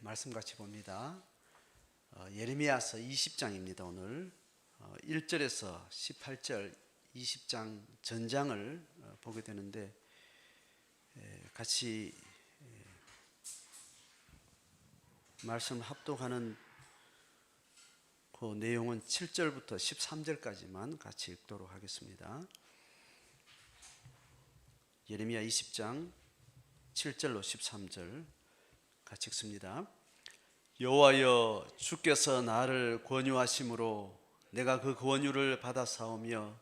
말씀 같이 봅니다. 예레미야서 20장입니다. 오늘 1절에서 18절 20장 전장을 보게 되는데 같이 말씀 합독하는 그 내용은 7절부터 13절까지만 같이 읽도록 하겠습니다. 예레미야 20장 7절로 13절 같이 읽습니다. 여호와여, 주께서 나를 권유하심으로 내가 그 권유를 받아 싸우며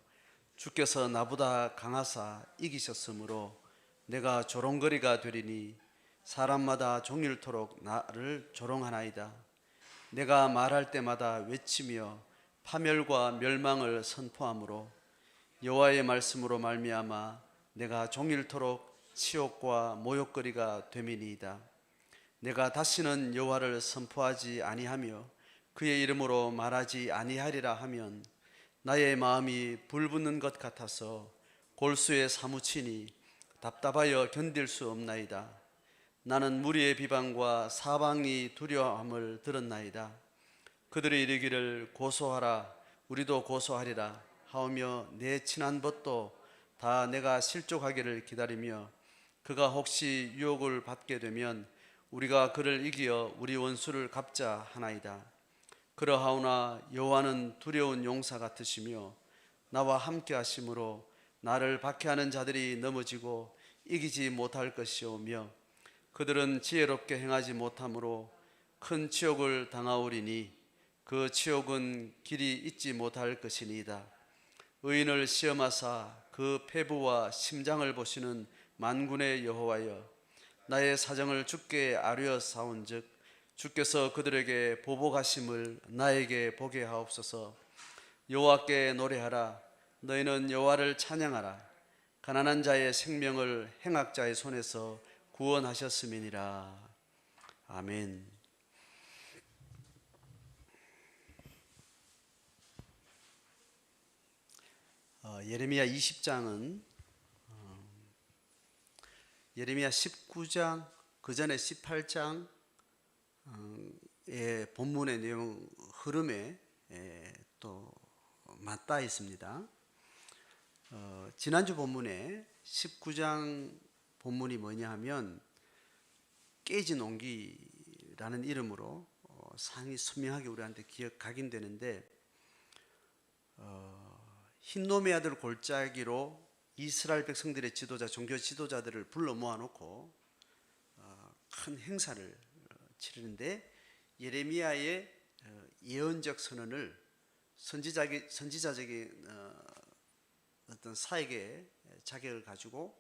주께서 나보다 강하사 이기셨으므로 내가 조롱거리가 되리니 사람마다 종일토록 나를 조롱하나이다. 내가 말할 때마다 외치며 파멸과 멸망을 선포하므로 여호와의 말씀으로 말미암아 내가 종일토록 치욕과 모욕거리가 됨이니이다. 내가 다시는 여호와를 선포하지 아니하며 그의 이름으로 말하지 아니하리라 하면 나의 마음이 불붙는 것 같아서 골수에 사무치니 답답하여 견딜 수 없나이다. 나는 무리의 비방과 사방이 두려움을 들었나이다. 그들이 이르기를 고소하라, 우리도 고소하리라 하오며 내 친한 벗도 다 내가 실족하기를 기다리며 그가 혹시 유혹을 받게 되면 우리가 그를 이기어 우리 원수를 갚자 하나이다. 그러하오나 여호와는 두려운 용사 같으시며 나와 함께 하심으로 나를 박해하는 자들이 넘어지고 이기지 못할 것이오며 그들은 지혜롭게 행하지 못하므로 큰 치욕을 당하오리니 그 치욕은 길이 잊지 못할 것이니이다. 의인을 시험하사 그 폐부와 심장을 보시는 만군의 여호와여, 나의 사정을 주께 아뢰어 싸운즉 주께서 그들에게 보복하심을 나에게 보게 하옵소서. 여호와께 노래하라, 너희는 여호와를 찬양하라. 가난한 자의 생명을 행악자의 손에서 구원하셨음이니라. 아멘. 예레미야 20장은 예레미야 19장 그 전에 18장의 본문의 내용 흐름에 또 맞닿아 있습니다. 지난주 본문에 19장 본문이 뭐냐 하면 깨진 온기라는 이름으로 상당히 선명하게 우리한테 각인되는데 흰놈의 아들 골짜기로 이스라엘 백성들의 지도자, 종교 지도자들을 불러 모아놓고 큰 행사를 치르는데 예레미야의 예언적 선언을 선지자적인 어떤 사역의 자격을 가지고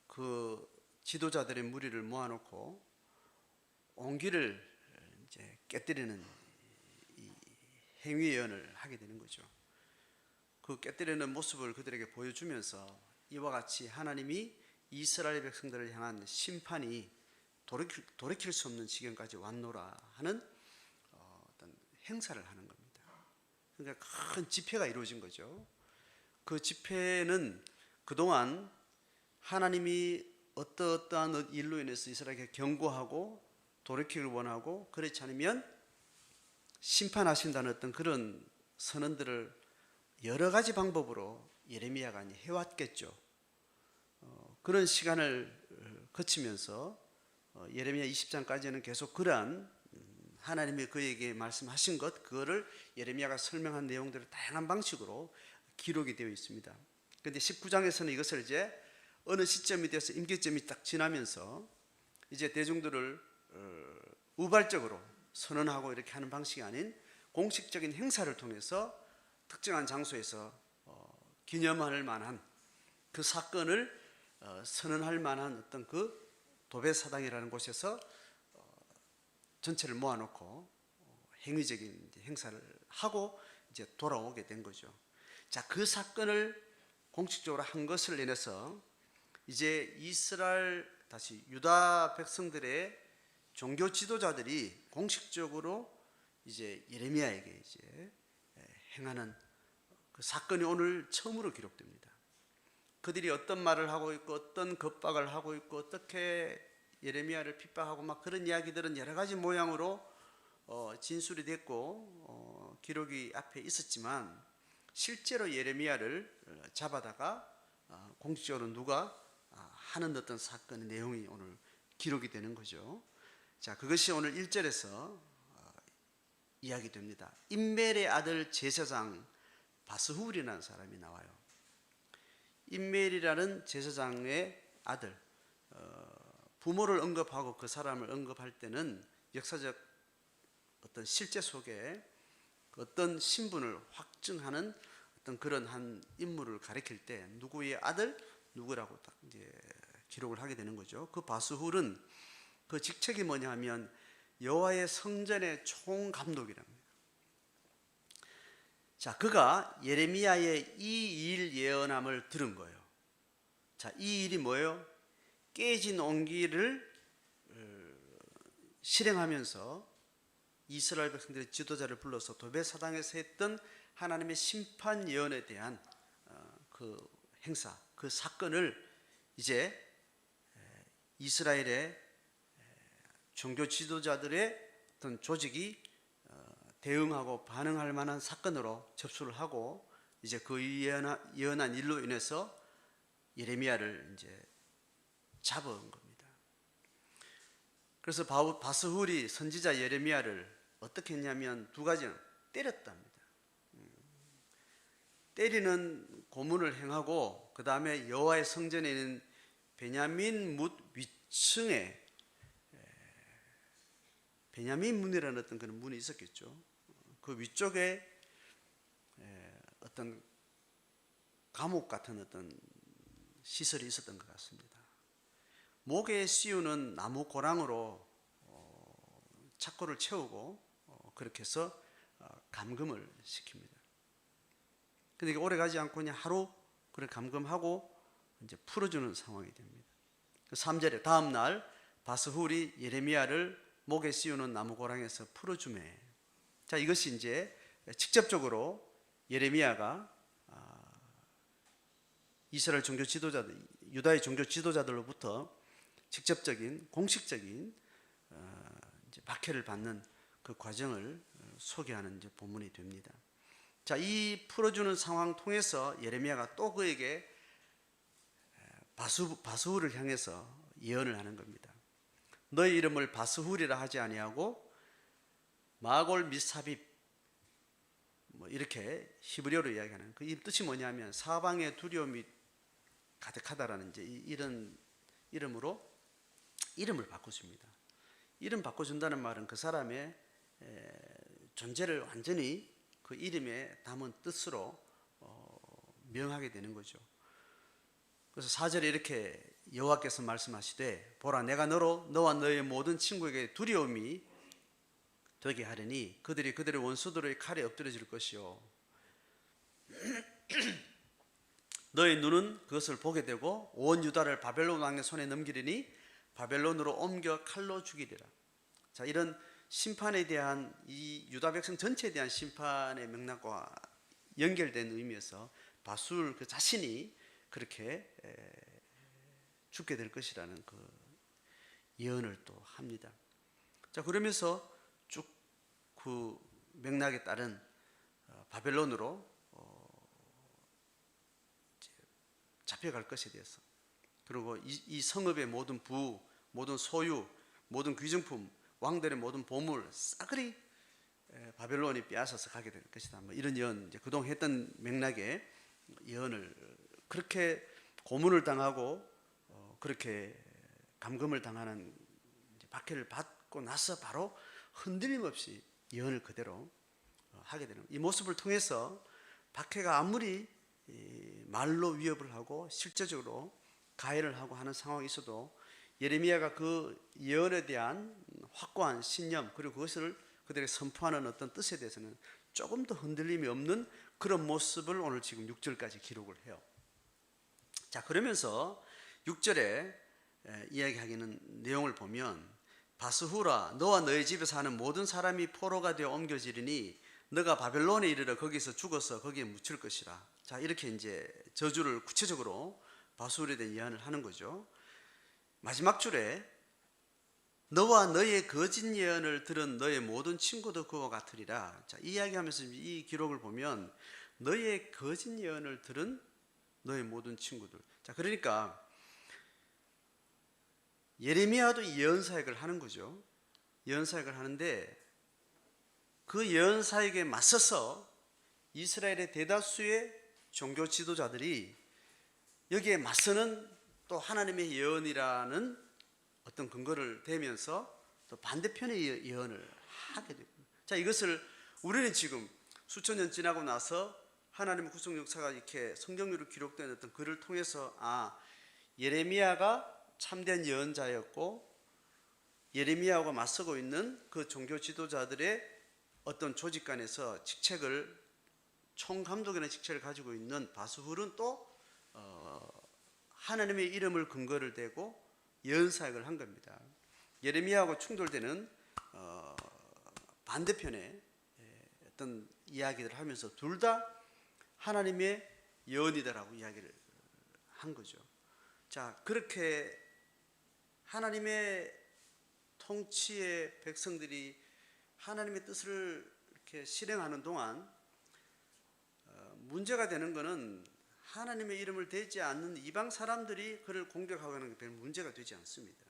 그 지도자들의 무리를 모아놓고 온기를 이제 깨뜨리는 이 행위 예언을 하게 되는 거죠. 그 깨뜨리는 모습을 그들에게 보여주면서 이와 같이 하나님이 이스라엘 백성들을 향한 심판이 돌이킬 수 없는 지경까지 왔노라 하는 어떤 행사를 하는 겁니다. 그러니까 큰 집회가 이루어진 거죠. 그 집회는 그동안 하나님이 어떠한 일로 인해서 이스라엘에게 경고하고 돌이키기를 원하고 그렇지 않으면 심판하신다는 어떤 그런 선언들을 여러 가지 방법으로 예레미야가 해왔겠죠. 그런 시간을 거치면서 예레미야 20장까지는 계속 그러한 하나님이 그에게 말씀하신 것, 그거를 예레미야가 설명한 내용들을 다양한 방식으로 기록이 되어 있습니다. 그런데 19장에서는 이것을 이제 어느 시점이 돼서 임계점이 딱 지나면서 이제 대중들을 우발적으로 선언하고 이렇게 하는 방식이 아닌 공식적인 행사를 통해서 특정한 장소에서 기념할 만한 그 사건을 선언할 만한 어떤 그 도배사당이라는 곳에서 전체를 모아놓고 행위적인 행사를 하고 이제 돌아오게 된 거죠. 자, 그 사건을 공식적으로 한 것을 인해서 이제 이스라엘 다시 유다 백성들의 종교 지도자들이 공식적으로 이제 예레미야에게 이제 행하는 그 사건이 오늘 처음으로 기록됩니다. 그들이 어떤 말을 하고 있고 어떤 겁박을 하고 있고 어떻게 예레미야를 핍박하고 막 그런 이야기들은 여러 가지 모양으로 진술이 됐고 기록이 앞에 있었지만 실제로 예레미야를 잡아다가 공식적으로 누가 하는 어떤 사건의 내용이 오늘 기록이 되는 거죠. 자, 그것이 오늘 1절에서 이야기됩니다. 임멜의 아들 제사장 바스훌이라는 사람이 나와요. 임멜이라는 제사장의 아들, 부모를 언급하고 그 사람을 언급할 때는 역사적 어떤 실제 속에 어떤 신분을 확증하는 어떤 그런 한 인물을 가리킬 때 누구의 아들, 누구라고 딱 이제 기록을 하게 되는 거죠. 그 바스훌은 그 직책이 뭐냐 하면 여호와의 성전의 총감독이랍니다. 자, 그가 예레미야의 이 일 예언함을 들은 거예요. 자, 이 일이 뭐예요? 깨진 온기를 실행하면서 이스라엘 백성들의 지도자를 불러서 도배사당에서 했던 하나님의 심판 예언에 대한 그 행사, 그 사건을 이제 이스라엘의 종교 지도자들의 어떤 조직이 대응하고 반응할 만한 사건으로 접수를 하고 이제 그 예언한 일로 인해서 예레미야를 이제 잡아온 겁니다. 그래서 바스훌이 선지자 예레미야를 어떻게 했냐면 두 가지는 때렸답니다. 때리는 고문을 행하고 그 다음에 여호와의 성전에 있는 베냐민 뭇 위층에 베냐민 문이라는 어떤 그런 문이 있었겠죠. 그 위쪽에 어떤 감옥 같은 어떤 시설이 있었던 것 같습니다. 목에 씌우는 나무 고랑으로 착고를 채우고 그렇게 해서 감금을 시킵니다. 근데 이게 오래 가지 않고 그냥 하루 그래 감금하고 이제 풀어주는 상황이 됩니다. 3절에 다음 날 바스훌이 예레미야를 목에 씌우는 나무 고랑에서 풀어주매. 자, 이것이 이제 직접적으로 예레미야가 이스라엘 종교 지도자들, 유다의 종교 지도자들로부터 직접적인 공식적인 이제 박해를 받는 그 과정을 소개하는 이제 본문이 됩니다. 자, 이 풀어주는 상황 통해서 예레미야가 또 그에게 바스훌을 향해서 예언을 하는 겁니다. 너의 이름을 바스훌이라 하지 아니하고 마골 미사빕 뭐 이렇게 히브리어로 이야기하는 그 뜻이 뭐냐면 사방에 두려움이 가득하다라는 이제 이런 이름으로 이름을 바꿔줍니다. 이름 바꿔준다는 말은 그 사람의 존재를 완전히 그 이름에 담은 뜻으로 명하게 되는 거죠. 그래서 4절에 이렇게 여호와께서 말씀하시되 보라 내가 너와 너의 모든 친구에게 두려움이 되게 하리니 그들이 그들의 원수들의 칼에 엎드려질 것이요 너의 눈은 그것을 보게 되고 온 유다를 바벨론 왕의 손에 넘기리니 바벨론으로 옮겨 칼로 죽이리라. 자, 이런 심판에 대한 이 유다 백성 전체에 대한 심판의 맥락과 연결된 의미에서 바스훌 그 자신이 그렇게 죽게 될 것이라는 그 예언을 또 합니다. 자, 그러면서 쭉 그 맥락에 따른 바벨론으로 잡혀갈 것에 대해서 그리고 이 성읍의 모든 부, 모든 소유, 모든 귀중품, 왕들의 모든 보물 싸그리 바벨론이 빼앗아서 가게 될 것이다. 뭐 이런 예언, 이제 그동안 했던 맥락의 예언을 그렇게 고문을 당하고 그렇게 감금을 당하는 박해를 받고 나서 바로 흔들림 없이 예언을 그대로 하게 되는 이 모습을 통해서 박해가 아무리 말로 위협을 하고 실제적으로 가해를 하고 하는 상황이 있어도 예레미야가 그 예언에 대한 확고한 신념 그리고 그것을 그들에게 선포하는 어떤 뜻에 대해서는 조금 더 흔들림이 없는 그런 모습을 오늘 지금 6절까지 기록을 해요. 자, 그러면서 6절에 이야기하기는 내용을 보면 바스후라 너와 너의 집에서 사는 모든 사람이 포로가 되어 옮겨지리니 너가 바벨론에 이르러 거기서 죽어서 거기에 묻힐 것이라. 자, 이렇게 이제 저주를 구체적으로 바스훌에 대한 예언을 하는 거죠. 마지막 줄에 너와 너의 거짓 예언을 들은 너의 모든 친구도 그와 같으리라. 자, 이야기하면서 이 기록을 보면 너의 거짓 예언을 들은 너의 모든 친구들. 자, 그러니까 예레미야도 예언 사역을 하는 거죠. 예언 사역을 하는데 그 예언 사역에 맞서서 이스라엘의 대다수의 종교 지도자들이 여기에 맞서는 또 하나님의 예언이라는 어떤 근거를 대면서 또 반대편의 예언을 하게 됩니다. 자, 이것을 우리는 지금 수천 년 지나고 나서 하나님의 구속 역사가 이렇게 성경으로 기록된 어떤 글을 통해서 예레미야가 참된 예언자였고 예레미야하고 맞서고 있는 그 종교 지도자들의 어떤 조직 간에서 직책을 총감독이라는 직책을 가지고 있는 바스훌은 또 하나님의 이름을 근거를 대고 예언 사역을 한 겁니다. 예레미야하고 충돌되는 반대편의 어떤 이야기를 하면서 둘 다 하나님의 예언이다라고 이야기를 한 거죠. 자, 그렇게 하나님의 통치의 백성들이 하나님의 뜻을 이렇게 실행하는 동안 문제가 되는 것은 하나님의 이름을 대지 않는 이방 사람들이 그를 공격하고 하는 게 별 문제가 되지 않습니다.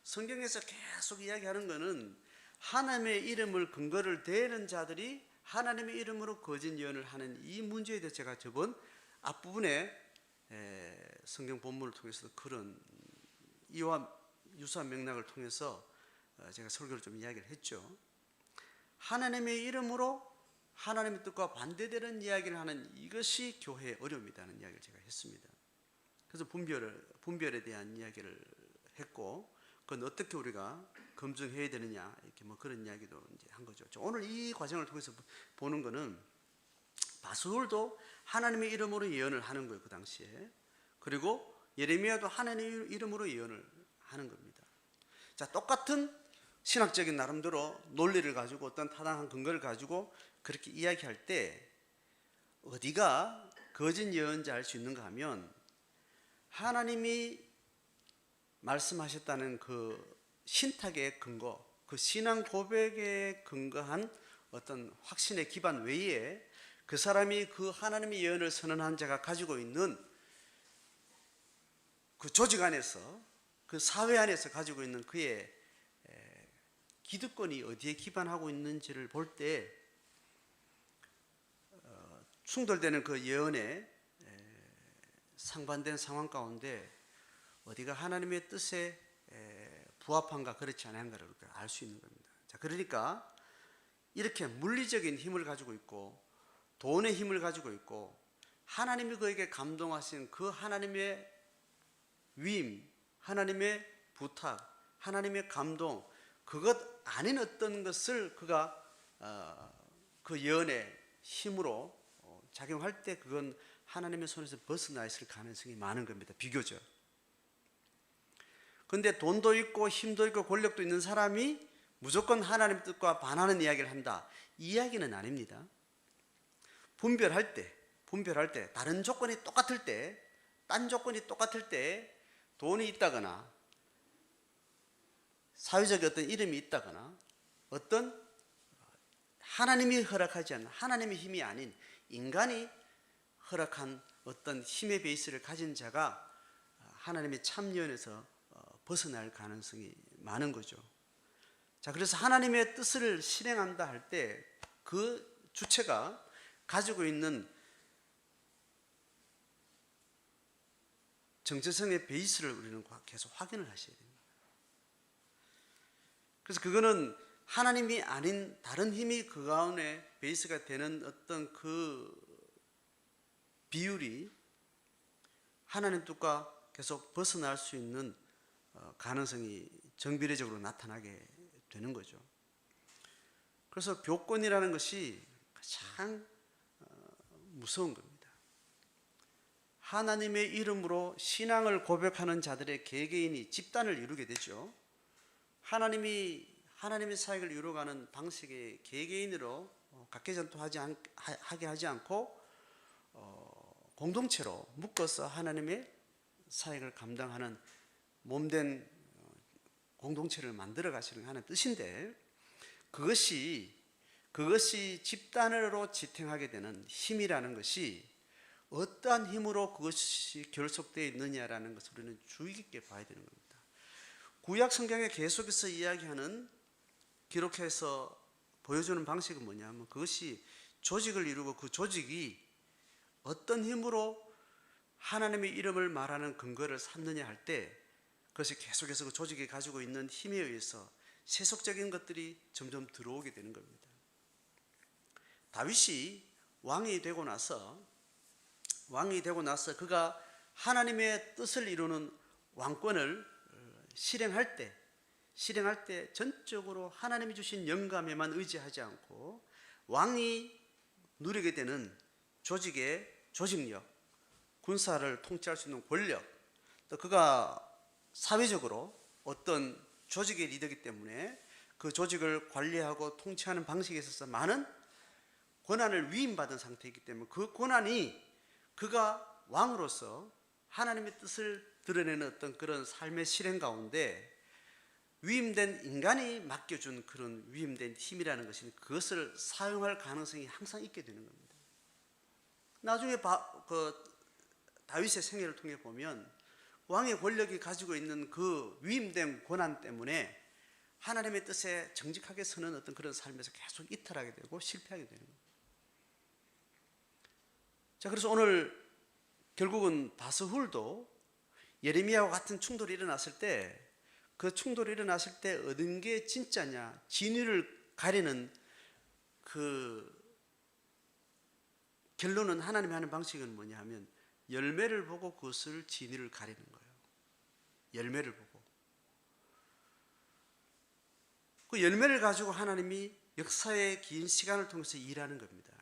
성경에서 계속 이야기하는 것은 하나님의 이름을 근거를 대는 자들이 하나님의 이름으로 거짓 예언을 하는 이 문제에 대해서 제가 저번 앞부분에 성경 본문을 통해서 그런 이와 유사한 맥락을 통해서 제가 설교를 좀 이야기를 했죠. 하나님의 이름으로 하나님의 뜻과 반대되는 이야기를 하는 이것이 교회의 어려움이라는 이야기를 제가 했습니다. 그래서 분별에 대한 이야기를 했고, 그건 어떻게 우리가 검증해야 되느냐, 이렇게 뭐 그런 이야기도 이제 한 거죠. 오늘 이 과정을 통해서 보는 거는 바스훌도 하나님의 이름으로 예언을 하는 거예요, 그 당시에. 그리고 예레미야도 하나님의 이름으로 예언을 하는 겁니다. 자, 똑같은 신학적인 나름대로 논리를 가지고 어떤 타당한 근거를 가지고 그렇게 이야기할 때 어디가 거짓 예언자 할 수 있는가 하면 하나님이 말씀하셨다는 그 신탁의 근거, 그 신앙 고백에 근거한 어떤 확신의 기반 외에 그 사람이 그 하나님의 예언을 선언한 자가 가지고 있는 그 조직 안에서, 그 사회 안에서 가지고 있는 그의 기득권이 어디에 기반하고 있는지를 볼 때 충돌되는 그 예언에 상반된 상황 가운데 어디가 하나님의 뜻에 부합한가 그렇지 않은가를 알 수 있는 겁니다. 자, 그러니까 이렇게 물리적인 힘을 가지고 있고 돈의 힘을 가지고 있고 하나님이 그에게 감동하신 그 하나님의 위임, 하나님의 부탁, 하나님의 감동, 그것 아닌 어떤 것을 그가 그 예언의 힘으로 작용할 때 그건 하나님의 손에서 벗어나 있을 가능성이 많은 겁니다. 비교적. 그런데 돈도 있고 힘도 있고 권력도 있는 사람이 무조건 하나님의 뜻과 반하는 이야기를 한다, 이 이야기는 아닙니다. 분별할 때 다른 조건이 똑같을 때, 딴 조건이 똑같을 때 돈이 있다거나 사회적 어떤 이름이 있다거나 어떤 하나님이 허락하지 않는, 하나님의 힘이 아닌 인간이 허락한 어떤 힘의 베이스를 가진 자가 하나님의 참여에서 벗어날 가능성이 많은 거죠. 자, 그래서 하나님의 뜻을 실행한다 할 때 그 주체가 가지고 있는 정체성의 베이스를 우리는 계속 확인을 하셔야 됩니다. 그래서 그거는 하나님이 아닌 다른 힘이 그 가운데 베이스가 되는 어떤 그 비율이 하나님 뜻과 계속 벗어날 수 있는 가능성이 정비례적으로 나타나게 되는 거죠. 그래서 교권이라는 것이 가장 무서운 겁니다. 하나님의 이름으로 신앙을 고백하는 자들의 개개인이 집단을 이루게 되죠. 하나님의 사역을 이루어가는 방식의 개개인으로 각개전투하게 하지 않고 공동체로 묶어서 하나님의 사역을 감당하는 몸된 공동체를 만들어 가시는 하는 뜻인데, 그것이 집단으로 지탱하게 되는 힘이라는 것이 어떠한 힘으로 그것이 결속되어 있느냐라는 것을 우리는 주의 깊게 봐야 되는 겁니다. 구약 성경에 계속해서 이야기하는, 기록해서 보여주는 방식은 뭐냐면, 그것이 조직을 이루고 그 조직이 어떤 힘으로 하나님의 이름을 말하는 근거를 삼느냐 할 때, 그것이 계속해서 그 조직이 가지고 있는 힘에 의해서 세속적인 것들이 점점 들어오게 되는 겁니다. 다윗이 왕이 되고 나서 그가 하나님의 뜻을 이루는 왕권을 실행할 때 전적으로 하나님이 주신 영감에만 의지하지 않고 왕이 누리게 되는 조직의 조직력, 군사를 통치할 수 있는 권력, 또 그가 사회적으로 어떤 조직의 리더이기 때문에 그 조직을 관리하고 통치하는 방식에 있어서 많은 권한을 위임받은 상태이기 때문에, 그 권한이 그가 왕으로서 하나님의 뜻을 드러내는 어떤 그런 삶의 실행 가운데 위임된 인간이 맡겨준 그런 위임된 힘이라는 것이, 그것을 사용할 가능성이 항상 있게 되는 겁니다. 나중에 다윗의 생애를 통해 보면 왕의 권력이 가지고 있는 그 위임된 권한 때문에 하나님의 뜻에 정직하게 서는 어떤 그런 삶에서 계속 이탈하게 되고 실패하게 되는 겁니다. 자, 그래서 오늘 결국은 바스훌도 예레미야와 같은 충돌이 일어났을 때, 그 충돌이 일어났을 때 얻은 게 진짜냐, 진위를 가리는 그 결론은, 하나님이 하는 방식은 뭐냐 하면 열매를 보고 그것을 진위를 가리는 거예요. 열매를 보고 그 열매를 가지고 하나님이 역사의 긴 시간을 통해서 일하는 겁니다.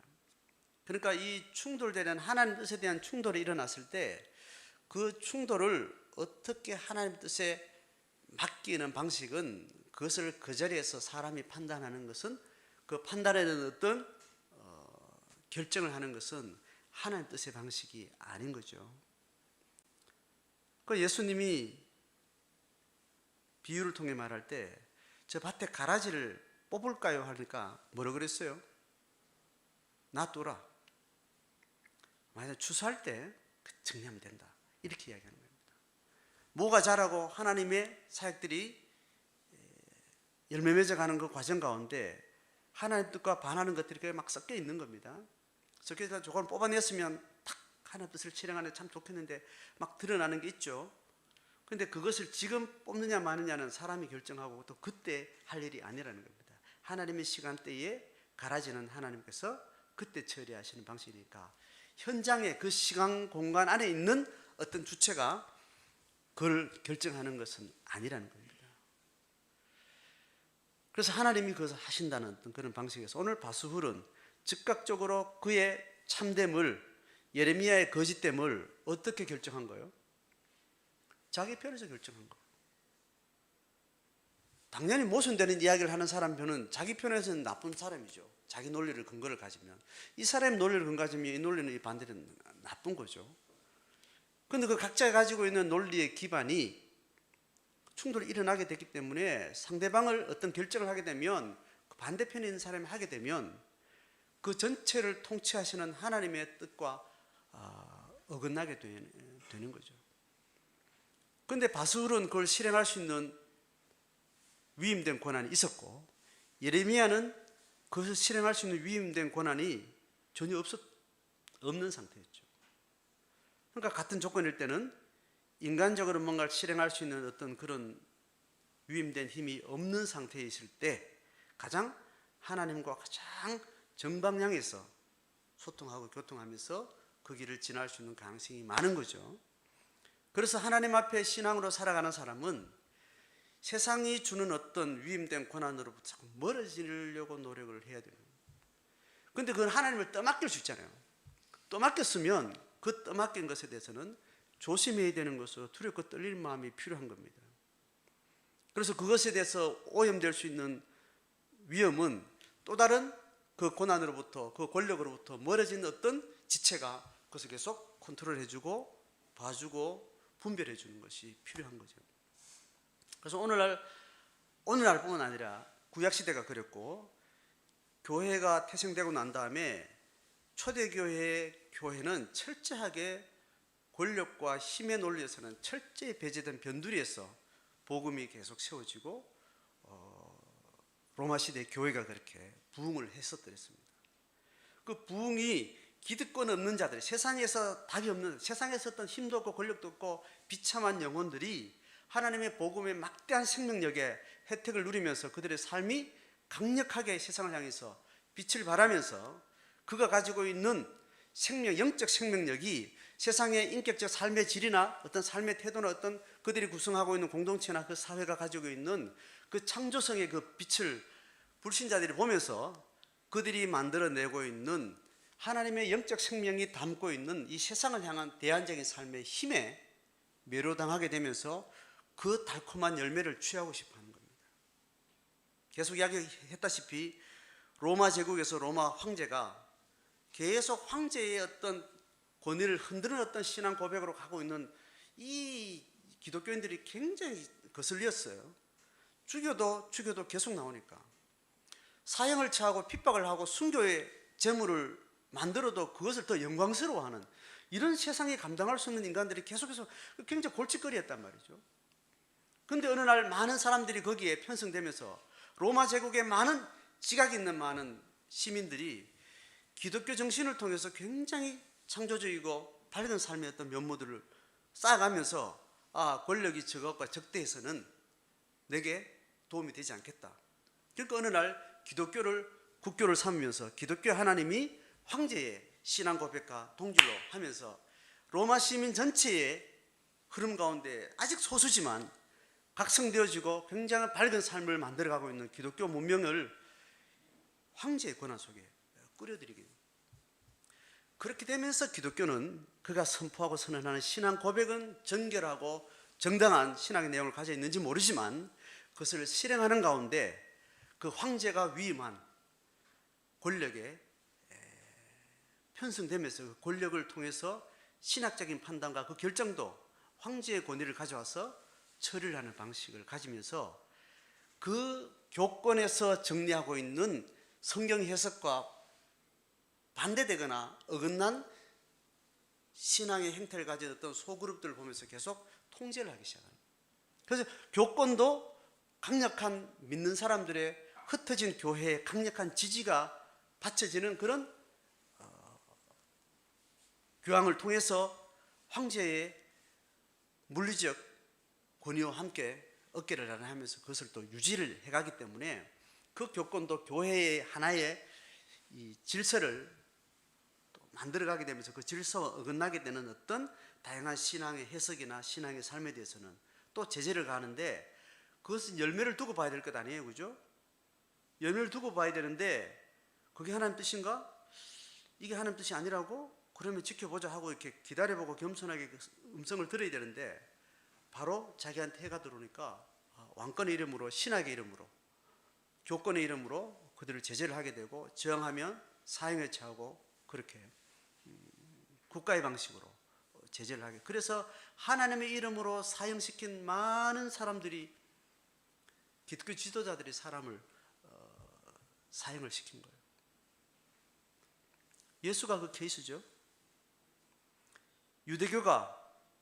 그러니까 이 충돌되는 하나님 뜻에 대한 충돌이 일어났을 때 그 충돌을 어떻게 하나님 뜻에 맡기는 방식은, 그것을 그 자리에서 사람이 판단하는 것은, 그 판단에는 어떤 결정을 하는 것은 하나님 뜻의 방식이 아닌 거죠. 그 예수님이 비유를 통해 말할 때, 저 밭에 가라지를 뽑을까요 하니까 뭐라고 그랬어요? 놔둬라. 만약 추수할 때 정리하면 된다, 이렇게 이야기하는 겁니다. 뭐가 자라고 하나님의 사역들이 열매 맺어가는 그 과정 가운데 하나님 뜻과 반하는 것들이 막 섞여 있는 겁니다. 섞여 있다 저걸 뽑아냈으면 탁 하나님 뜻을 실행하는 참 좋겠는데 막 드러나는 게 있죠. 그런데 그것을 지금 뽑느냐 마느냐는 사람이 결정하고 또 그때 할 일이 아니라는 겁니다. 하나님의 시간대에 가라지는 하나님께서 그때 처리하시는 방식이니까, 현장의 그 시간 공간 안에 있는 어떤 주체가 그걸 결정하는 것은 아니라는 겁니다. 그래서 하나님이 그것을 하신다는 어떤 그런 방식에서 오늘 바스훌은 즉각적으로 그의 참됨을, 예레미야의 거짓됨을 어떻게 결정한 거예요? 자기 편에서 결정한 거예요. 당연히 모순되는 이야기를 하는 사람 편은 자기 편에서는 나쁜 사람이죠. 자기 논리를 근거를 가지면. 이 사람의 논리를 근거 가지면 이 논리는, 이 반대는 나쁜 거죠. 그런데 그 각자가 가지고 있는 논리의 기반이 충돌이 일어나게 됐기 때문에, 상대방을 어떤 결정을 하게 되면, 그 반대편에 있는 사람이 하게 되면 그 전체를 통치하시는 하나님의 뜻과 어긋나게 되는 거죠. 그런데 바스훌은 그걸 실행할 수 있는 위임된 권한이 있었고, 예레미야는 그것을 실행할 수 있는 위임된 권한이 전혀 없는 상태였죠. 그러니까 같은 조건일 때는 인간적으로 뭔가를 실행할 수 있는 어떤 그런 위임된 힘이 없는 상태에 있을 때 가장 하나님과 가장 정방향에서 소통하고 교통하면서 그 길을 지날 수 있는 가능성이 많은 거죠. 그래서 하나님 앞에 신앙으로 살아가는 사람은 세상이 주는 어떤 위임된 권한으로부터 자꾸 멀어지려고 노력을 해야 돼요. 그런데 그건 하나님을 떠맡길 수 있잖아요. 떠맡겼으면 그 떠맡긴 것에 대해서는 조심해야 되는 것으로 두렵고 떨리는 마음이 필요한 겁니다. 그래서 그것에 대해서 오염될 수 있는 위험은 또 다른 그 고난으로부터, 그 권력으로부터 멀어진 어떤 지체가 그것을 계속 컨트롤해주고 봐주고 분별해주는 것이 필요한 거죠. 그래서 오늘날 오늘날뿐만 아니라 구약시대가 그랬고, 교회가 태생되고 난 다음에 초대교회의 교회는 철저하게 권력과 힘의 논리에서는 철저히 배제된 변두리에서 복음이 계속 세워지고 로마 시대 교회가 그렇게 부흥을 했었더랬습니다. 그 부흥이 기득권 없는 자들, 세상에서 답이 없는, 세상에서 어떤 힘도 없고 권력도 없고 비참한 영혼들이 하나님의 복음의 막대한 생명력에 혜택을 누리면서 그들의 삶이 강력하게 세상을 향해서 빛을 발하면서 그가 가지고 있는 생명, 영적 생명력이 세상의 인격적 삶의 질이나 어떤 삶의 태도나 어떤 그들이 구성하고 있는 공동체나 그 사회가 가지고 있는 그 창조성의 그 빛을 불신자들이 보면서 그들이 만들어내고 있는 하나님의 영적 생명이 담고 있는 이 세상을 향한 대안적인 삶의 힘에 매료당하게 되면서 그 달콤한 열매를 취하고 싶어 하는 겁니다. 계속 이야기했다시피 로마 제국에서 로마 황제가 계속 황제의 어떤 권위를 흔드는 어떤 신앙 고백으로 가고 있는 이 기독교인들이 굉장히 거슬렸어요. 죽여도 계속 나오니까. 사형을 처하고 핍박을 하고 순교의 재물을 만들어도 그것을 더 영광스러워하는 이런 세상에 감당할 수 없는 인간들이 계속해서 굉장히 골칫거리였단 말이죠. 그런데 어느 날 많은 사람들이 거기에 편성되면서 로마 제국의 많은 지각 있는 많은 시민들이 기독교 정신을 통해서 굉장히 창조적이고 밝은 삶의 어떤 면모들을 쌓아가면서 권력이 적었고 적대해서는 내게 도움이 되지 않겠다. 그러니까 어느 날 기독교를 국교를 삼으면서 기독교 하나님이 황제의 신앙 고백과 동질로 하면서 로마 시민 전체의 흐름 가운데 아직 소수지만 각성되어지고 굉장히 밝은 삶을 만들어가고 있는 기독교 문명을 황제의 권한 속에 꾸려들이게 됩니다. 그렇게 되면서 기독교는 그가 선포하고 선언하는 신앙 고백은 정결하고 정당한 신앙의 내용을 가지고 있는지 모르지만 그것을 실행하는 가운데 그 황제가 위임한 권력에 편승되면서 그 권력을 통해서 신학적인 판단과 그 결정도 황제의 권위를 가져와서 처리를 하는 방식을 가지면서 그 교권에서 정리하고 있는 성경 해석과 반대되거나 어긋난 신앙의 행태를 가진 어떤 소그룹들을 보면서 계속 통제를 하기 시작합니다. 그래서 교권도 강력한 믿는 사람들의 흩어진 교회에 강력한 지지가 받쳐지는 그런 교황을 통해서 황제의 물리적 권위와 함께 어깨를 나란하면서 그것을 또 유지를 해가기 때문에 그 교권도 교회의 하나의 이 질서를 또 만들어가게 되면서 그 질서와 어긋나게 되는 어떤 다양한 신앙의 해석이나 신앙의 삶에 대해서는 또 제재를 가하는데 그것은 열매를 두고 봐야 될 것 아니에요, 그죠? 열매를 두고 봐야 되는데 그게 하나님 뜻인가? 이게 하나님 뜻이 아니라고? 그러면 지켜보자 하고 이렇게 기다려보고 겸손하게 음성을 들어야 되는데 바로 자기한테 해가 들어오니까 왕권의 이름으로, 신학의 이름으로, 교권의 이름으로 그들을 제재를 하게 되고 저항하면 사형에 처하고 그렇게 국가의 방식으로 제재를 하게. 그래서 하나님의 이름으로 사형시킨 많은 사람들이 기독교 지도자들이 사람을 사형을 시킨 거예요. 예수가 그 케이스죠.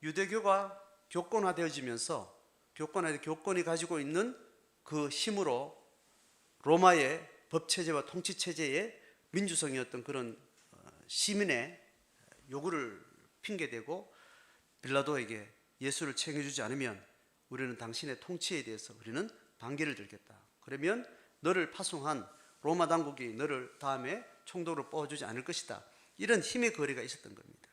유대교가 교권화되어지면서 교권이 가지고 있는 그 힘으로 로마의 법체제와 통치체제의 민주성이었던 그런 시민의 요구를 핑계대고 빌라도에게 예수를 책임주지 않으면 우리는 당신의 통치에 대해서 우리는 반기를 들겠다. 그러면 너를 파송한 로마 당국이 너를 다음에 총독으로 뽑아주지 않을 것이다. 이런 힘의 거래가 있었던 겁니다.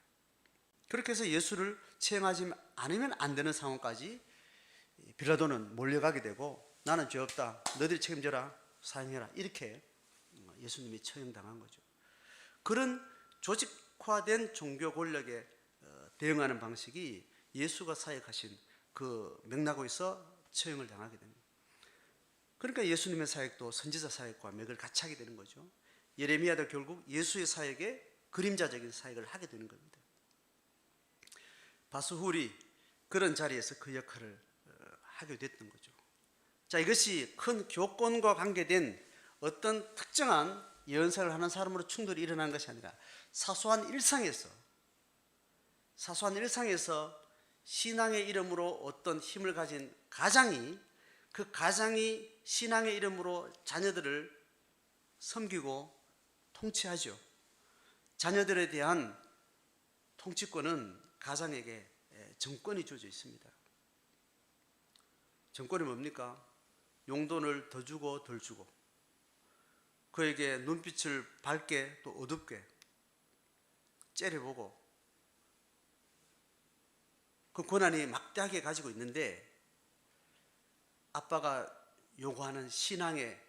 그렇게 해서 예수를 처형하지 않으면 안 되는 상황까지 빌라도는 몰려가게 되고 나는 죄 없다. 너희들이 책임져라. 사형해라. 이렇게 예수님이 처형당한 거죠. 그런 조직화된 종교 권력에 대응하는 방식이 예수가 사역하신 그 맥락에서 처형을 당하게 됩니다. 그러니까 예수님의 사역도 선지자 사역과 맥을 같이 하게 되는 거죠. 예레미야도 결국 예수의 사역에 그림자적인 사역을 하게 되는 겁니다. 바스훌이 그런 자리에서 그 역할을 하게 됐던 거죠. 자, 이것이 큰 교권과 관계된 어떤 특정한 예언사를 하는 사람으로 충돌이 일어나는 것이 아니라 사소한 일상에서 신앙의 이름으로 어떤 힘을 가진 가장이, 그 가장이 신앙의 이름으로 자녀들을 섬기고 통치하죠. 자녀들에 대한 통치권은 가장에게 정권이 주어져 있습니다. 정권이 뭡니까? 용돈을 더 주고 덜 주고, 그에게 눈빛을 밝게 또 어둡게 째려보고, 그 권한이 막대하게 가지고 있는데, 아빠가 요구하는 신앙의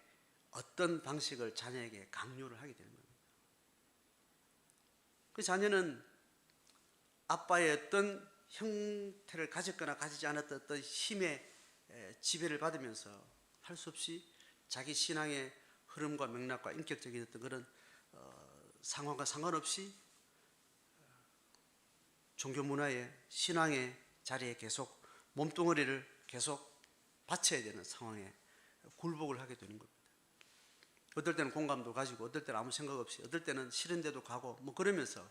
어떤 방식을 자녀에게 강요를 하게 되는 겁니다. 그 자녀는 아빠의 어떤 형태를 가졌거나 가지지 않았던 어떤 힘의 지배를 받으면서 할 수 없이 자기 신앙의 흐름과 맥락과 인격적인 어떤 그런 상황과 상관없이 종교 문화의 신앙의 자리에 계속 몸뚱어리를 계속 바쳐야 되는 상황에 굴복을 하게 되는 겁니다. 어떨 때는 공감도 가지고, 어떨 때는 아무 생각 없이, 어떨 때는 싫은데도 가고, 뭐 그러면서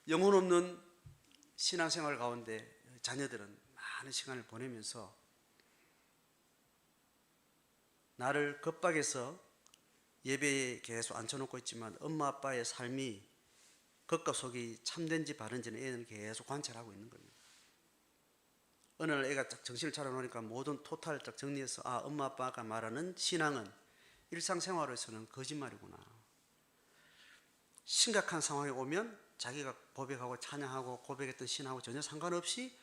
영혼 없는 신앙생활 가운데 자녀들은 많은 시간을 보내면서 나를 겁박해서 예배에 계속 앉혀놓고 있지만 엄마 아빠의 삶이 겉과 속이 참된지 바른지는 애는 계속 관찰하고 있는 겁니다. 어느 날 애가 딱 정신을 차려놓으니까 모든 토탈 딱 정리해서, 아, 엄마 아빠가 말하는 신앙은 일상생활에서는 거짓말이구나. 심각한 상황에 오면 자기가 고백하고 찬양하고 고백했던 신하고 전혀 상관없이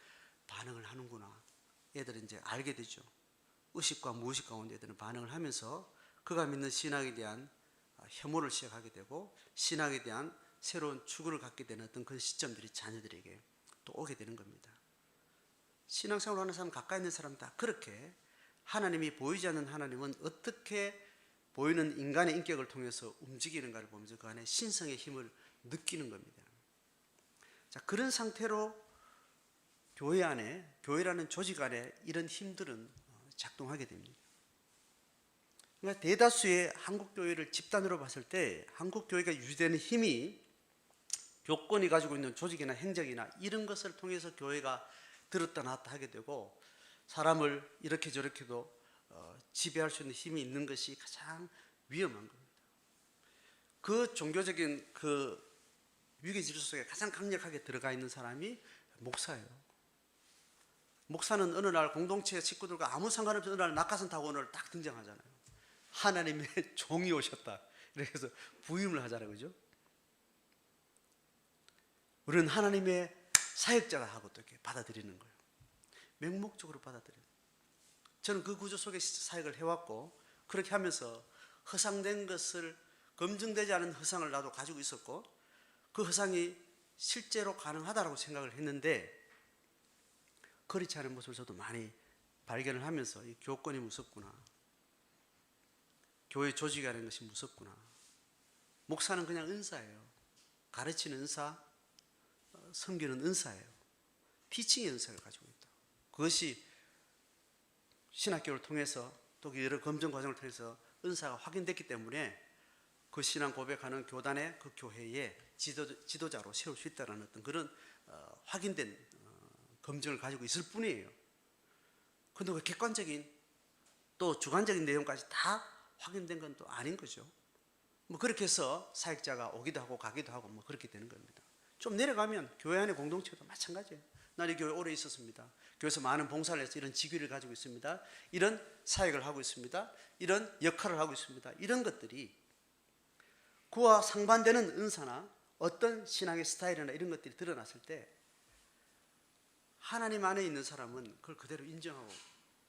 반응을 하는구나. 애들은 이제 알게 되죠. 의식과 무의식 가운데 애들은 반응을 하면서 그가 믿는 신학에 대한 혐오를 시작하게 되고, 신학에 대한 새로운 추구를 갖게 되는 어떤 그런 시점들이 자녀들에게 또 오게 되는 겁니다. 신앙생활을 하는 사람, 가까이 있는 사람 다 그렇게 하나님이 보이지 않는 하나님은 어떻게 보이는 인간의 인격을 통해서 움직이는가를 보면서 그 안에 신성의 힘을 느끼는 겁니다. 자, 그런 상태로 교회 안에, 교회라는 조직 안에 이런 힘들은 작동하게 됩니다. 그러니까 대다수의 한국 교회를 집단으로 봤을 때 한국 교회가 유지되는 힘이 교권이 가지고 있는 조직이나 행정이나 이런 것을 통해서 교회가 들었다 놨다 하게 되고, 사람을 이렇게 저렇게도 지배할 수 있는 힘이 있는 것이 가장 위험한 겁니다. 그 종교적인 그 위계 질서 속에 가장 강력하게 들어가 있는 사람이 목사예요. 목사는 어느 날 공동체 식구들과 아무 상관없이 어느 날 낙하산 타고 오늘 딱 등장하잖아요. 하나님의 종이 오셨다, 이렇게 해서 부임을 하잖아요. 그죠? 우리는 하나님의 사역자가 하고 또 이렇게 받아들이는 거예요. 맹목적으로 받아들여요. 저는 그 구조 속에 사역을 해왔고, 그렇게 하면서 허상된 것을, 검증되지 않은 허상을 나도 가지고 있었고, 그 허상이 실제로 가능하다고 생각을 했는데, 그렇지 않은 모습을 저도 많이 발견을 하면서 이 교권이 무섭구나, 교회 조직이라는 것이 무섭구나. 목사는 그냥 은사예요. 가르치는 은사, 섬기는 은사예요. 티칭의 은사를 가지고 있다. 그것이 신학교를 통해서 또 여러 검증 과정을 통해서 은사가 확인됐기 때문에 그 신앙 고백하는 교단의 그 교회의 지도자로 세울 수 있다는 어떤 그런 확인된 검증을 가지고 있을 뿐이에요. 그런데 그 객관적인 또 주관적인 내용까지 다 확인된 건 또 아닌 거죠. 뭐 그렇게 해서 사역자가 오기도 하고 가기도 하고 뭐 그렇게 되는 겁니다. 좀 내려가면 교회 안의 공동체도 마찬가지예요. 나는 이 교회 오래 있었습니다. 교회에서 많은 봉사를 해서 이런 직위를 가지고 있습니다. 이런 사역을 하고 있습니다. 이런 역할을 하고 있습니다. 이런 것들이 그와 상반되는 은사나 어떤 신앙의 스타일이나 이런 것들이 드러났을 때 하나님 안에 있는 사람은 그걸 그대로 인정하고,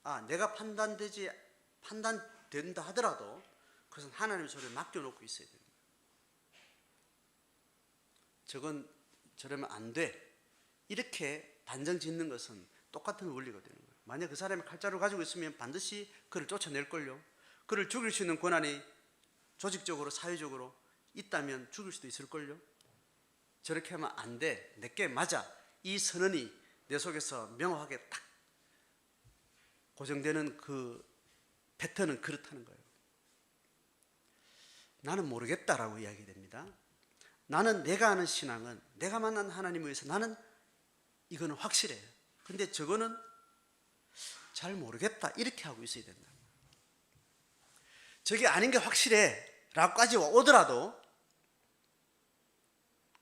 아, 내가 판단된다 하더라도 그것은 하나님의 소리에 맡겨놓고 있어야 됩니다. 저건 저러면 안 돼, 이렇게 단정 짓는 것은 똑같은 원리가 되는 거예요. 만약 그 사람이 칼자루 가지고 있으면 반드시 그를 쫓아낼걸요. 그를 죽일 수 있는 권한이 조직적으로 사회적으로 있다면 죽일 수도 있을걸요. 저렇게 하면 안 돼, 내게 맞아, 이 선언이 내 속에서 명확하게 딱 고정되는 그 패턴은 그렇다는 거예요. 나는 모르겠다라고 이야기됩니다. 나는 내가 아는 신앙은 내가 만난 하나님을 위해서 나는 이거는 확실해요. 근데 저거는 잘 모르겠다 이렇게 하고 있어야 된다. 저게 아닌 게 확실해 라고까지 오더라도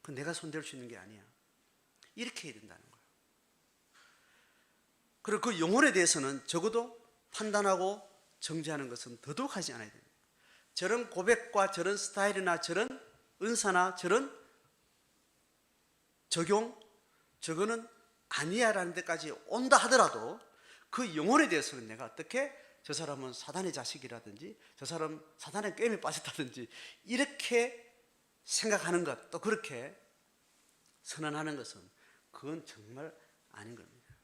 그 내가 손댈 수 있는 게 아니야. 이렇게 해야 된다는 거예요. 그리고 그 영혼에 대해서는 적어도 판단하고 정죄하는 것은 더더욱하지 않아야 됩니다. 저런 고백과 저런 스타일이나 저런 은사나 저런 적용, 저거는 아니야 라는 데까지 온다 하더라도 그 영혼에 대해서는 내가 어떻게 저 사람은 사단의 자식이라든지 저 사람 사단의 꿰매 빠졌다든지 이렇게 생각하는 것, 또 그렇게 선언하는 것은 그건 정말 아닌 겁니다.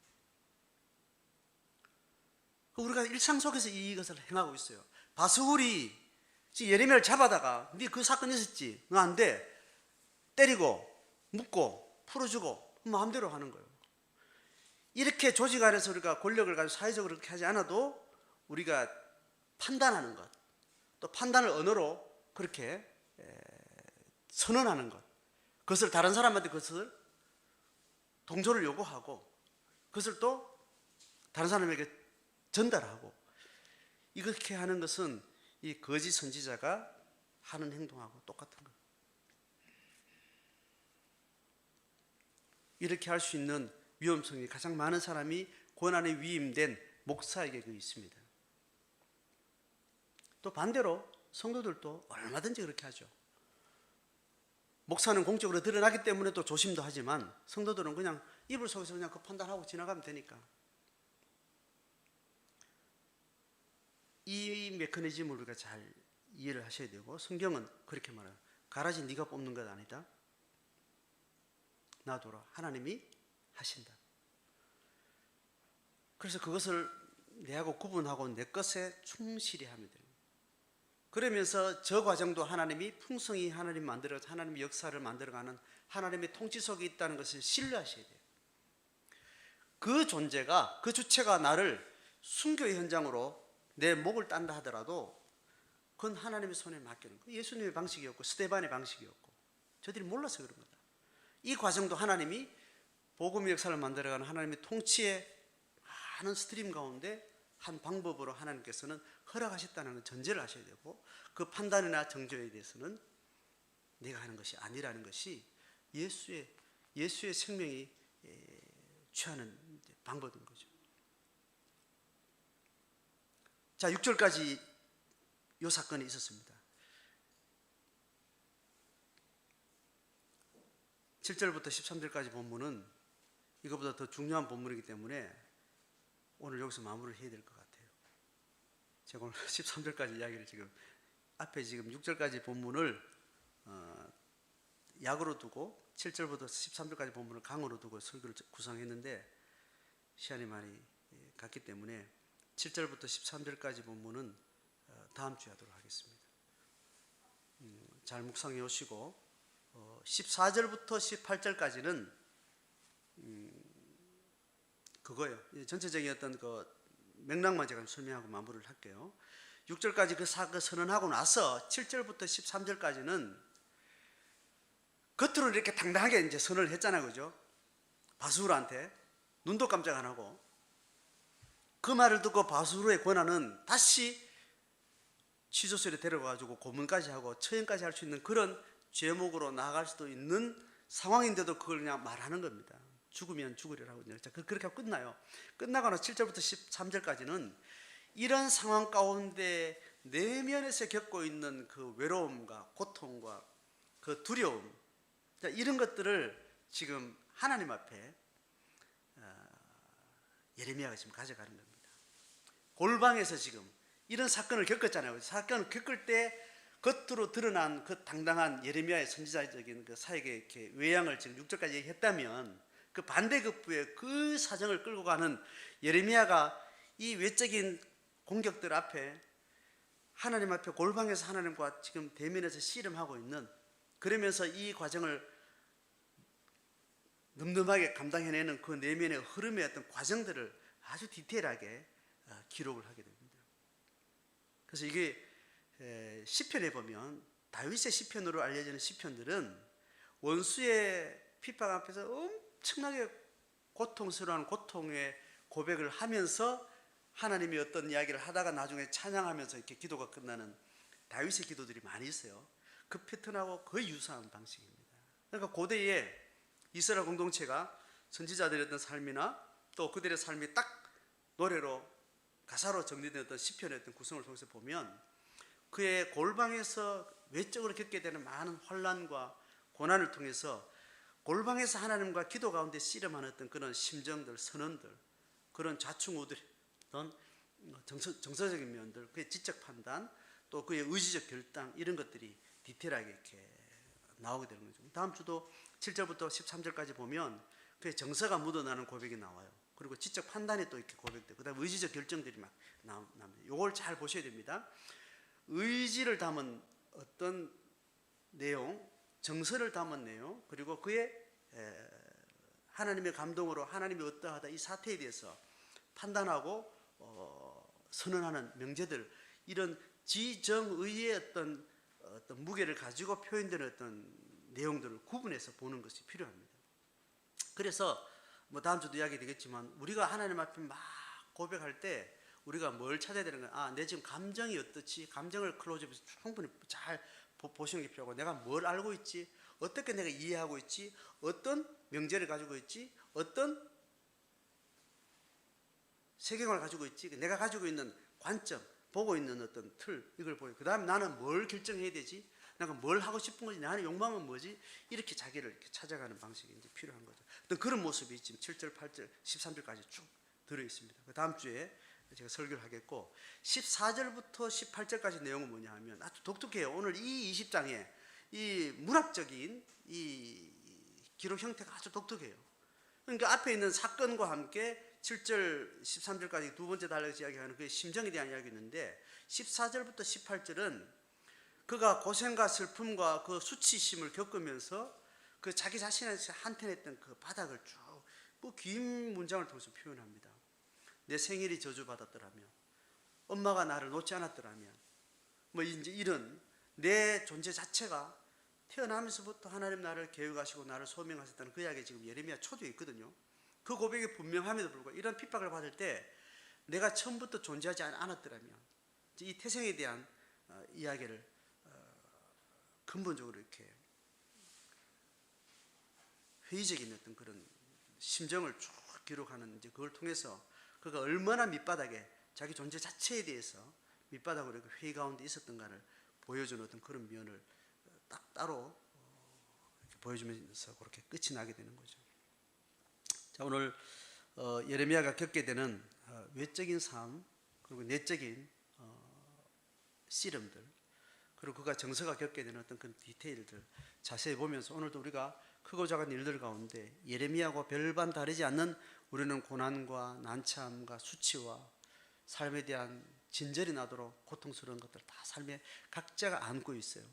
우리가 일상 속에서 이것을 행하고 있어요. 바스울이 예레미야를 잡아다가 네 그 사건 있었지, 너 안 돼, 때리고 묶고 풀어주고 마음대로 하는 거예요. 이렇게 조직 안에서 우리가 권력을 가지고 사회적으로 그렇게 하지 않아도 우리가 판단하는 것, 또 판단을 언어로 그렇게 선언하는 것, 그것을 다른 사람한테 그것을 동조를 요구하고 그것을 또 다른 사람에게 전달하고 이렇게 하는 것은 이 거짓 선지자가 하는 행동하고 똑같은 거예요. 이렇게 할 수 있는 위험성이 가장 많은 사람이 권한에 위임된 목사에게 그 있습니다. 또 반대로 성도들도 얼마든지 그렇게 하죠. 목사는 공적으로 드러나기 때문에 또 조심도 하지만 성도들은 그냥 이불 속에서 그냥 그 판단하고 지나가면 되니까. 이 메커니즘을 우리가 잘 이해를 하셔야 되고, 성경은 그렇게 말해요. 가라지 네가 뽑는 것 아니다. 놔둬라. 하나님이 하신다. 그래서 그것을 내하고 구분하고 내 것에 충실히 하면 됩니다. 그러면서 저 과정도 하나님이 풍성히 하나님 만들어 하나님의 역사를 만들어가는 하나님의 통치 속에 있다는 것을 신뢰하셔야 돼요. 그 존재가, 그 주체가 나를 순교의 현장으로 내 목을 딴다 하더라도 그건 하나님의 손에 맡기는 거예요. 예수님의 방식이었고 스데반의 방식이었고 저들이 몰라서 그런 거다. 이 과정도 하나님이 복음의 역사를 만들어가는 하나님의 통치의 많은 스트림 가운데 한 방법으로 하나님께서는 허락하셨다는 전제를 하셔야 되고, 그 판단이나 정죄에 대해서는 내가 하는 것이 아니라는 것이 예수의 생명이 취하는 방법인 거죠. 자, 6절까지 이 사건이 있었습니다. 7절부터 13절까지 본문은 이것보다 더 중요한 본문이기 때문에 오늘 여기서 마무리를 해야 될 것 같아요. 제가 오늘 13절까지 이야기를 지금 앞에 지금 6절까지 본문을 약으로 두고 7절부터 13절까지 본문을 강으로 두고 설교를 구성했는데 시간이 많이 갔기 때문에 7절부터 13절까지 본문은 다음 주에 하도록 하겠습니다. 잘 묵상해 오시고 14절부터 18절까지는 그거예요. 전체적인 어떤 그 맥락만 제가 설명하고 마무리를 할게요. 6절까지 그 사건 선언하고 나서 7절부터 13절까지는 겉으로 이렇게 당당하게 이제 선언을 했잖아요, 그죠? 바수르한테 눈도 깜짝 안 하고. 그 말을 듣고 바수르의 권한은 다시 취조실에 데려가지고 고문까지 하고 처형까지 할 수 있는 그런 죄목으로 나아갈 수도 있는 상황인데도 그걸 그냥 말하는 겁니다. 죽으면 죽으리라고. 그렇게 하고 끝나요. 끝나고 나서 7절부터 13절까지는 이런 상황 가운데 내면에서 겪고 있는 그 외로움과 고통과 그 두려움, 이런 것들을 지금 하나님 앞에 예레미야가 지금 가져가는 겁니다. 골방에서 지금 이런 사건을 겪었잖아요. 사건을 겪을 때 겉으로 드러난 그 당당한 예레미야의 선지자적인 그 사역의 이렇게 외양을 지금 6절까지 얘기했다면, 그 반대급부의 그 사정을 끌고 가는 예레미야가 이 외적인 공격들 앞에 하나님 앞에 골방에서 하나님과 지금 대면에서 씨름하고 있는, 그러면서 이 과정을 늠름하게 감당해내는 그 내면의 흐름의 어떤 과정들을 아주 디테일하게 기록을 하게 됩니다. 그래서 이게 시편에 보면 다윗의 시편으로 알려지는 시편들은 원수의 핍박 앞에서 엄청나게 고통스러운 고통의 고백을 하면서 하나님이 어떤 이야기를 하다가 나중에 찬양하면서 이렇게 기도가 끝나는 다윗의 기도들이 많이 있어요. 그 패턴하고 거의 유사한 방식입니다. 그러니까 고대에 이스라엘 공동체가 선지자들의 어떤 삶이나 또 그들의 삶이 딱 노래로 가사로 정리된 어떤 시편의 어떤 구성을 통해서 보면 그의 골방에서 외적으로 겪게 되는 많은 혼란과 고난을 통해서 골방에서 하나님과 기도 가운데 씨름하는 어떤 그런 심정들, 선언들, 그런 좌충우돌, 어떤 정서적인 면들, 그의 지적 판단, 또 그의 의지적 결단, 이런 것들이 디테일하게 이렇게 나오게 되는 거죠. 다음 주도 7절부터 13절까지 보면 그의 정서가 묻어나는 고백이 나와요. 그리고 지적 판단이 또 이렇게 고백되고, 그 다음에 의지적 결정들이 막 나옵니다. 이걸 잘 보셔야 됩니다. 의지를 담은 어떤 내용, 정서를 담은 내용, 그리고 그의 하나님의 감동으로 하나님이 어떠하다 이 사태에 대해서 판단하고 선언하는 명제들, 이런 지정의의 어떤 무게를 가지고 표현되는 어떤 내용들을 구분해서 보는 것이 필요합니다. 그래서 뭐 다음 주도 이야기 되겠지만 우리가 하나님 앞에 막 고백할 때 우리가 뭘 찾아야 되는 거야? 내 지금 감정이 어떻지? 감정을 클로즈업해서 충분히 잘 보시는 게 필요하고, 내가 뭘 알고 있지? 어떻게 내가 이해하고 있지? 어떤 명제를 가지고 있지? 어떤 세계관을 가지고 있지? 내가 가지고 있는 관점, 보고 있는 어떤 틀, 이걸 보여. 그 다음에 나는 뭘 결정해야 되지? 내가 뭘 하고 싶은 거지? 나의 욕망은 뭐지? 이렇게 자기를 이렇게 찾아가는 방식이 이제 필요한 거죠. 어떤 그런 모습이 지금 7절, 8절, 13절까지 쭉 들어 있습니다. 그 다음 주에 제가 설교를 하겠고, 14절부터 18절까지 내용은 뭐냐 하면 아주 독특해요. 오늘 이 20장에 이 문학적인 이 기록 형태가 아주 독특해요. 그러니까 앞에 있는 사건과 함께 7절, 13절까지 두 번째 단락에서 이야기하는 그 심정에 대한 이야기였는데, 14절부터 18절은 그가 고생과 슬픔과 그 수치심을 겪으면서 그 자기 자신한테 한탄했던 그 바닥을 쭉 그 긴 문장을 통해서 표현합니다. 내 생일이 저주받았더라면, 엄마가 나를 놓지 않았더라면, 뭐 이제 이런 내 존재 자체가 태어나면서부터 하나님 나를 계획하시고 나를 소명하셨다는 그 이야기 지금 예레미야 초도에 있거든요. 그 고백이 분명함에도 불구하고 이런 핍박을 받을 때 내가 처음부터 존재하지 않았더라면, 이 태생에 대한 이야기를 근본적으로 이렇게 회의적인 어떤 그런 심정을 쭉 기록하는, 이제 그걸 통해서 그가 얼마나 밑바닥에 자기 존재 자체에 대해서 밑바닥으로 이렇게 회의 가운데 있었던가를 보여주는 어떤 그런 면을 딱 따로 이렇게 보여주면서 그렇게 끝이 나게 되는 거죠. 자, 오늘 예레미야가 겪게 되는 외적인 삶, 그리고 내적인 씨름들, 그리고 그가 정서가 겪게 되는 어떤 그런 디테일들 자세히 보면서 오늘도 우리가 크고 작은 일들 가운데 예레미야하고 별반 다르지 않는 우리는 고난과 난참과 수치와 삶에 대한 진절이 나도록 고통스러운 것들 다 삶에 각자가 안고 있어요.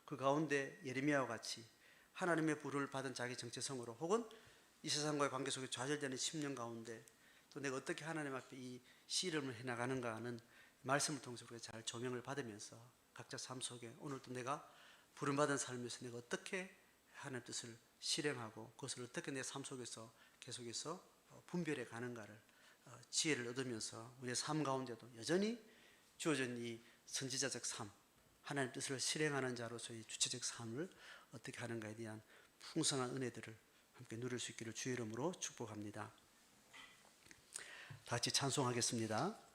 그 가운데 예레미야와 같이 하나님의 부름을 받은 자기 정체성으로, 혹은 이 세상과의 관계 속에 좌절되는 10년 가운데 또 내가 어떻게 하나님 앞에 이 씨름을 해나가는가 하는 말씀을 통해서 우리가 잘 조명을 받으면서 각자 삶 속에 오늘도 내가 부름받은 삶에서 내가 어떻게 하나님의 뜻을 실행하고 그것을 어떻게 내 삶 속에서 계속해서 분별해 가는가를 지혜를 얻으면서 우리의 삶 가운데도 여전히 주어진 이 선지자적 삶, 하나님의 뜻을 실행하는 자로서의 주체적 삶을 어떻게 하는가에 대한 풍성한 은혜들을 함께 누릴 수 있기를 주의 이름으로 축복합니다. 다 같이 찬송하겠습니다.